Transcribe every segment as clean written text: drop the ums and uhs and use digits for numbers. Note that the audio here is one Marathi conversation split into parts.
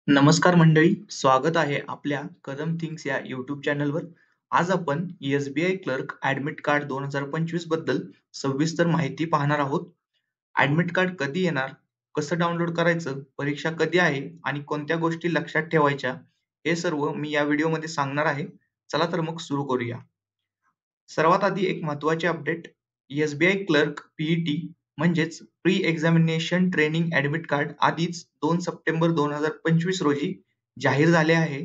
नमस्कार मंडळी, स्वागत आहे आपल्या कदम थिंग्स या YouTube चॅनलवर. आज आपण SBI क्लर्क ॲडमिट कार्ड 2025 बद्दल सविस्तर माहिती पाहणार आहोत. ॲडमिट कार्ड कधी येणार, कसं डाउनलोड करायचं, परीक्षा कधी आहे आणि कोणत्या गोष्टी लक्षात ठेवायच्या, हे सर्व मी या व्हिडिओमध्ये सांगणार आहे. चला तर मग सुरू करूया. सर्वात आधी एक महत्त्वाचे अपडेट, SBI क्लर्क PET म्हणजेच pre examination training admit card आधीच 2 सप्टेंबर 2025 रोजी जाहीर झाले आहे.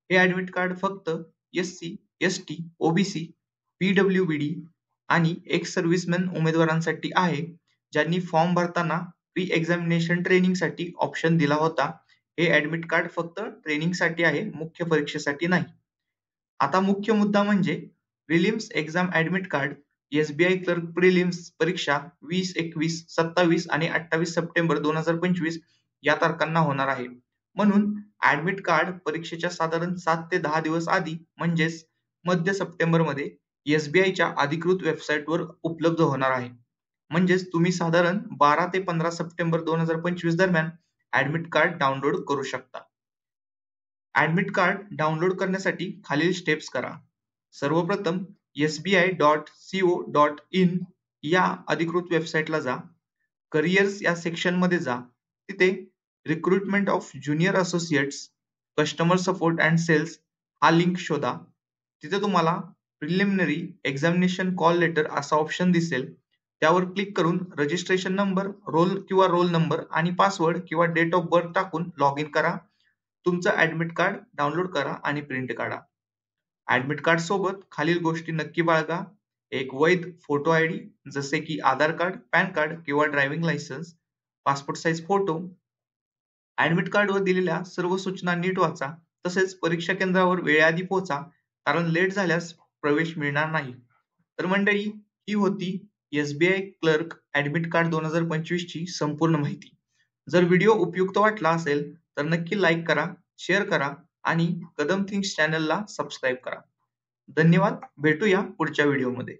हे ॲडमिट कार्ड फक्त SC, ST, OBC, PWBD आणि एक्स सर्व्हिसमॅन उमेदवारांसाठी आहे, ज्यांनी फॉर्म भरताना प्री एक्झामिनेशन ट्रेनिंगसाठी ऑप्शन दिला होता. हे ॲडमिट कार्ड फक्त ट्रेनिंगसाठी आहे, मुख्य परीक्षेसाठी नाही. आता मुख्य मुद्दा म्हणजे prelims exam admit card. SBI clerk prelims परीक्षा 20, 21, 27 आणि 28 सप्टेंबर 2025 या तारखांना होणार आहे. म्हणून ॲडमिट कार्ड परीक्षेच्या साधारण 7 ते 10 दिवस आधी म्हणजेच मध्य सप्टेंबरमध्ये SBIच्या अधिकृत वेबसाईटवर उपलब्ध होणार आहे. म्हणजेच तुम्ही साधारण 12 ते 15 सप्टेंबर 2025 दरम्यान ॲडमिट कार्ड डाउनलोड करू शकता. ॲडमिट कार्ड डाउनलोड करण्यासाठी खालील स्टेप्स करा. सर्वप्रथम sbi.co.in या अधिकृत वेबसाईटला जा. करिअर्स या सेक्शनमध्ये जा. तिथे recruitment of junior associates, customer support and sales हा लिंक शोधा. तिथे तुम्हाला प्रिलिमिनरी एक्झामिनेशन कॉल लेटर असा ऑप्शन दिसेल. त्यावर क्लिक करून रजिस्ट्रेशन नंबर, रोल नंबर आणि पासवर्ड किंवा डेट ऑफ बर्थ टाकून लॉग इन करा. तुमचं ॲडमिट कार्ड डाउनलोड करा आणि प्रिंट काढा. ॲडमिट कार्ड सोबत खालील गोष्टी नक्की बाळगा. एक वैध फोटो आयडी जसे की आधार कार्ड, पॅन कार्ड किंवा driving licence, passport size photo. Admit कार्डवर दिलेल्या सर्व सूचना नीट वाचा. तसेच परीक्षा केंद्रावर वेळेआधी पोहोचा, कारण लेट झाल्यास प्रवेश मिळणार नाही. तर मंडळी, ही होती SBI क्लर्क ॲडमिट कार्ड 2025 ची संपूर्ण माहिती. जर व्हिडिओ उपयुक्त वाटला असेल तर नक्की लाईक करा, शेअर करा आणि कदम थिंग्स चॅनलला सबस्क्राईब करा. धन्यवाद. भेटूया पुढच्या व्हिडिओमध्ये.